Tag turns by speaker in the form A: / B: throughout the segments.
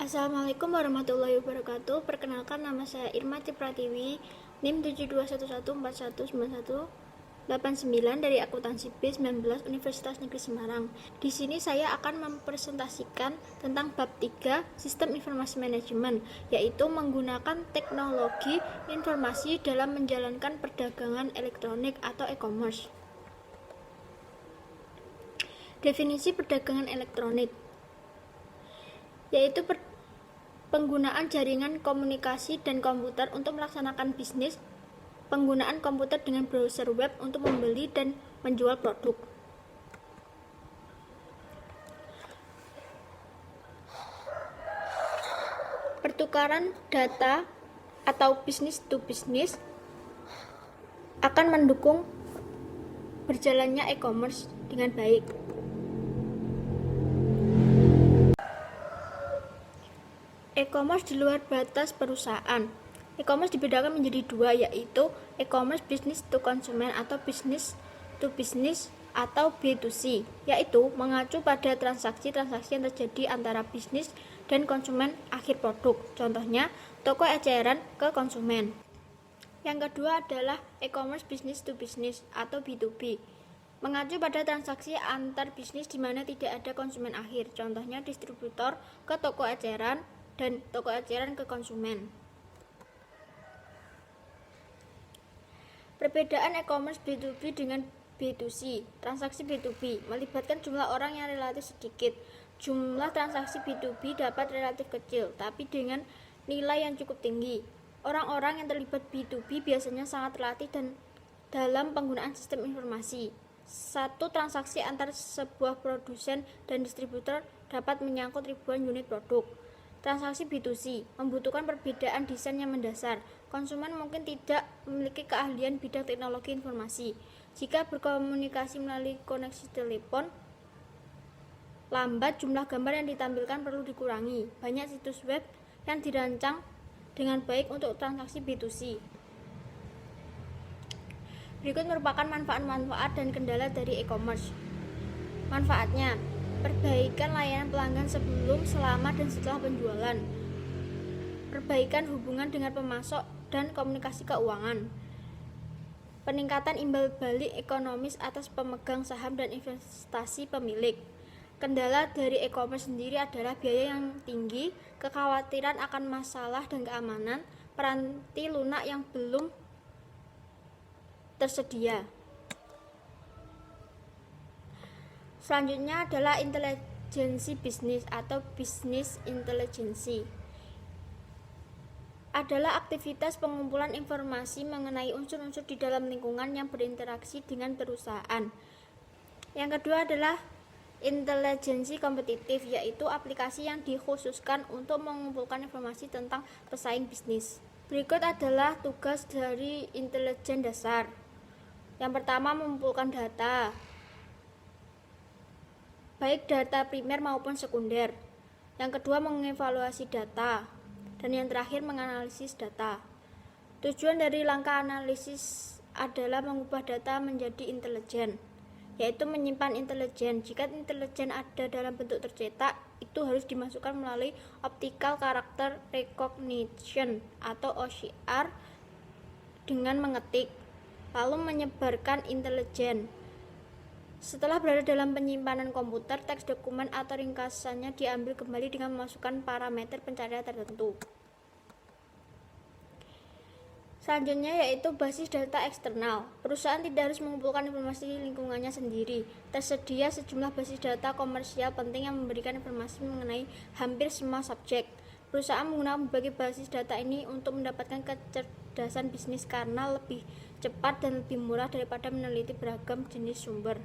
A: Assalamualaikum warahmatullahi wabarakatuh. Perkenalkan, nama saya Irma Cipratiwi, NIM 7211419189 dari akuntansi B19 Universitas Negeri Semarang. Di sini saya akan mempresentasikan tentang bab 3 Sistem Informasi Manajemen, yaitu menggunakan teknologi informasi dalam menjalankan perdagangan elektronik atau e-commerce. Definisi perdagangan elektronik yaitu penggunaan jaringan komunikasi dan komputer untuk melaksanakan bisnis, penggunaan komputer dengan browser web untuk membeli dan menjual produk. Pertukaran data atau business to business akan mendukung berjalannya e-commerce dengan baik. E-commerce di luar batas perusahaan. E-commerce dibedakan menjadi dua, yaitu e-commerce business to consumer atau business to business atau B2C, yaitu mengacu pada transaksi-transaksi yang terjadi antara bisnis dan konsumen akhir produk. Contohnya, toko eceran ke konsumen. Yang kedua adalah e-commerce business to business atau B2B, mengacu pada transaksi antar bisnis di mana tidak ada konsumen akhir. Contohnya, distributor ke toko eceran dan toko eceran ke konsumen. Perbedaan e-commerce B2B dengan B2C. Transaksi B2B melibatkan jumlah orang yang relatif sedikit. Jumlah transaksi B2B dapat relatif kecil, tapi dengan nilai yang cukup tinggi. Orang-orang yang terlibat B2B biasanya sangat terlatih dan dalam penggunaan sistem informasi. Satu transaksi antar sebuah produsen dan distributor dapat menyangkut ribuan unit produk. Transaksi B2C membutuhkan perbedaan desain yang mendasar. Konsumen mungkin tidak memiliki keahlian bidang teknologi informasi. Jika berkomunikasi melalui koneksi telepon lambat, jumlah gambar yang ditampilkan perlu dikurangi. Banyak situs web yang dirancang dengan baik untuk transaksi B2C. Berikut merupakan manfaat-manfaat dan kendala dari e-commerce. Manfaatnya: perbaikan layanan pelanggan sebelum, selama, dan setelah penjualan. Perbaikan hubungan dengan pemasok dan komunikasi keuangan. Peningkatan imbal balik ekonomis atas pemegang saham dan investasi pemilik. Kendala dari e-commerce sendiri adalah biaya yang tinggi, kekhawatiran akan masalah dan keamanan, peranti lunak yang belum tersedia. Selanjutnya adalah intelijensi bisnis atau business intelligence. Adalah aktivitas pengumpulan informasi mengenai unsur-unsur di dalam lingkungan yang berinteraksi dengan perusahaan. Yang kedua adalah intelijensi kompetitif, yaitu aplikasi yang dikhususkan untuk mengumpulkan informasi tentang pesaing bisnis. Berikut adalah tugas dari intelijen dasar. Yang pertama, mengumpulkan data, baik data primer maupun sekunder. Yang kedua, mengevaluasi data. Dan yang terakhir, menganalisis data. Tujuan dari langkah analisis adalah mengubah data menjadi intelijen, yaitu menyimpan intelijen. Jika intelijen ada dalam bentuk tercetak, itu harus dimasukkan melalui optical character recognition atau OCR dengan mengetik, lalu menyebarkan intelijen. Setelah berada dalam penyimpanan komputer, teks dokumen atau ringkasannya diambil kembali dengan memasukkan parameter pencarian tertentu. Selanjutnya yaitu basis data eksternal. Perusahaan tidak harus mengumpulkan informasi lingkungannya sendiri. Tersedia sejumlah basis data komersial penting yang memberikan informasi mengenai hampir semua subjek. Perusahaan menggunakan berbagai basis data ini untuk mendapatkan kecerdasan bisnis karena lebih cepat dan lebih murah daripada meneliti beragam jenis sumber.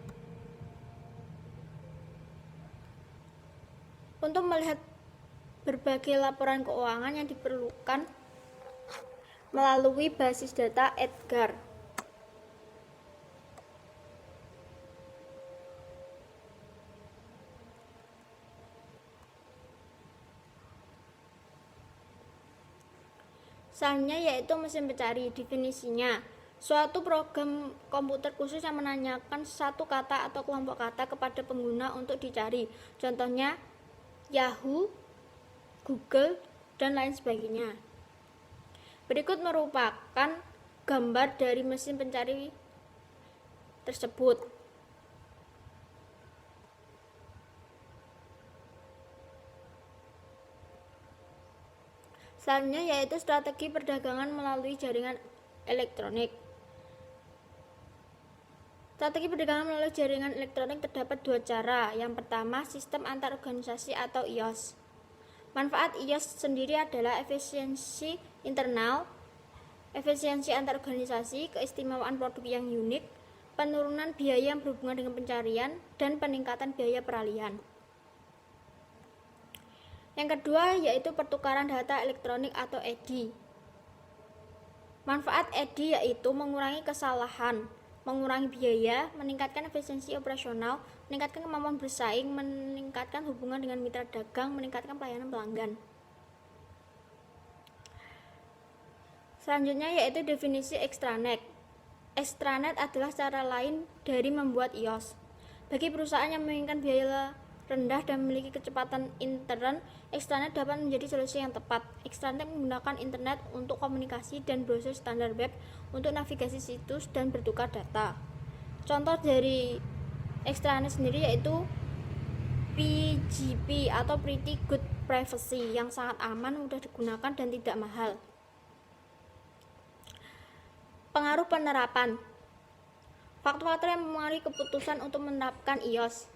A: Untuk melihat berbagai laporan keuangan yang diperlukan melalui basis data Edgar. Selanjutnya yaitu mesin pencari. Definisinya: suatu program komputer khusus yang menanyakan satu kata atau kelompok kata kepada pengguna untuk dicari. Contohnya Yahoo, Google, dan lain sebagainya. Berikut merupakan gambar dari mesin pencari tersebut. Selanjutnya yaitu strategi perdagangan melalui jaringan elektronik. Strategi perdagangan melalui jaringan elektronik terdapat dua cara. Yang pertama, sistem antar organisasi atau IOS. Manfaat IOS sendiri adalah efisiensi internal, efisiensi antar organisasi, keistimewaan produk yang unik, penurunan biaya yang berhubungan dengan pencarian, dan peningkatan biaya peralihan. Yang kedua yaitu pertukaran data elektronik atau EDI. Manfaat EDI yaitu mengurangi kesalahan, mengurangi biaya, meningkatkan efisiensi operasional, meningkatkan kemampuan bersaing, meningkatkan hubungan dengan mitra dagang, meningkatkan pelayanan pelanggan. Selanjutnya yaitu definisi extranet. Extranet adalah cara lain dari membuat IOS. Bagi perusahaan yang menginginkan biaya rendah dan memiliki kecepatan intern, extranet dapat menjadi solusi yang tepat. Extranet menggunakan internet untuk komunikasi dan browser standar web untuk navigasi situs dan bertukar data. Contoh dari extranet sendiri yaitu PGP atau Pretty Good Privacy yang sangat aman, mudah digunakan, dan tidak mahal. Pengaruh penerapan. Faktor-faktor yang mempengaruhi keputusan untuk menerapkan IOS.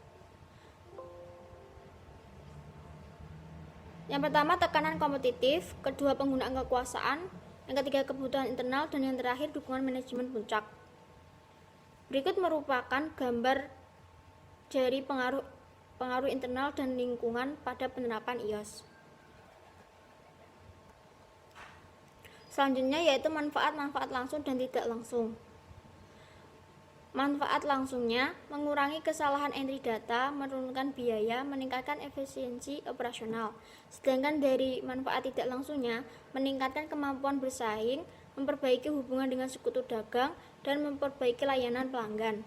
A: Yang pertama, tekanan kompetitif, kedua, penggunaan kekuasaan, yang ketiga, kebutuhan internal, dan yang terakhir, dukungan manajemen puncak. Berikut merupakan gambar dari pengaruh internal dan lingkungan pada penerapan IOS. Selanjutnya yaitu manfaat-manfaat langsung dan tidak langsung. Manfaat langsungnya mengurangi kesalahan entry data, menurunkan biaya, meningkatkan efisiensi operasional. Sedangkan dari manfaat tidak langsungnya meningkatkan kemampuan bersaing, memperbaiki hubungan dengan sekutu dagang, dan memperbaiki layanan pelanggan.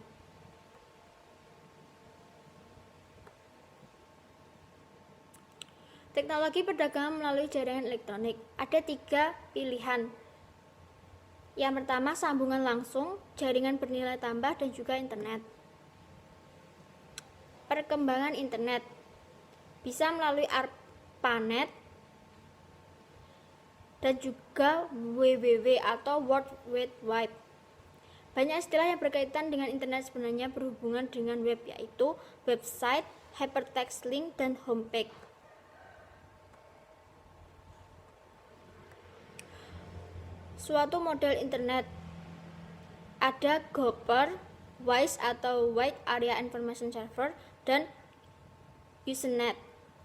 A: Teknologi perdagangan melalui jaringan elektronik. Ada 3 pilihan. Yang pertama, sambungan langsung, jaringan bernilai tambah, dan juga internet. Perkembangan internet bisa melalui ARPANET dan juga WWW atau World Wide Web. Banyak istilah yang berkaitan dengan internet sebenarnya berhubungan dengan web, yaitu website, hypertext link, dan homepage. Suatu model internet ada Gopher, WISE atau Wide Area Information Server, dan Usenet.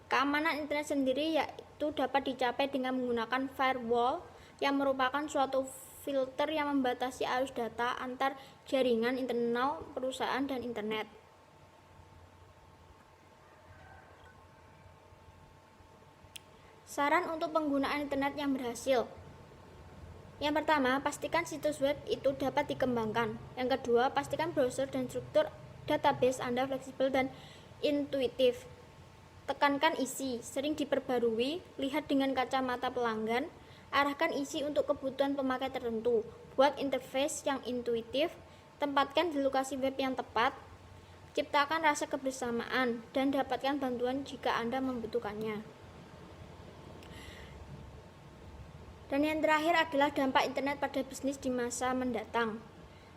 A: Keamanan internet sendiri yaitu dapat dicapai dengan menggunakan firewall yang merupakan suatu filter yang membatasi arus data antar jaringan internal perusahaan dan internet. Saran untuk penggunaan internet yang berhasil. Yang pertama, pastikan situs web itu dapat dikembangkan. Yang kedua, pastikan browser dan struktur database Anda fleksibel dan intuitif. Tekankan isi, sering diperbarui, lihat dengan kacamata pelanggan, arahkan isi untuk kebutuhan pemakai tertentu, buat interface yang intuitif, tempatkan di lokasi web yang tepat, ciptakan rasa kebersamaan, dan dapatkan bantuan jika Anda membutuhkannya. Dan yang terakhir adalah dampak internet pada bisnis di masa mendatang.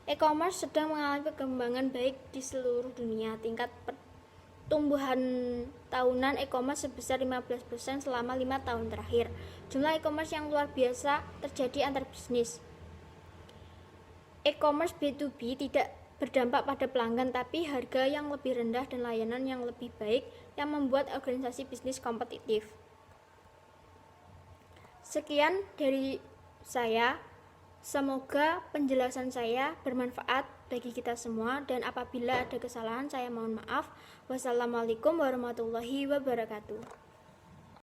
A: E-commerce sedang mengalami perkembangan baik di seluruh dunia. Tingkat pertumbuhan tahunan e-commerce sebesar 15% selama 5 tahun terakhir. Jumlah e-commerce yang luar biasa terjadi antar bisnis. E-commerce B2B tidak berdampak pada pelanggan, tapi harga yang lebih rendah dan layanan yang lebih baik yang membuat organisasi bisnis kompetitif. Sekian dari saya, semoga penjelasan saya bermanfaat bagi kita semua, dan apabila ada kesalahan saya mohon maaf. Wassalamualaikum warahmatullahi wabarakatuh.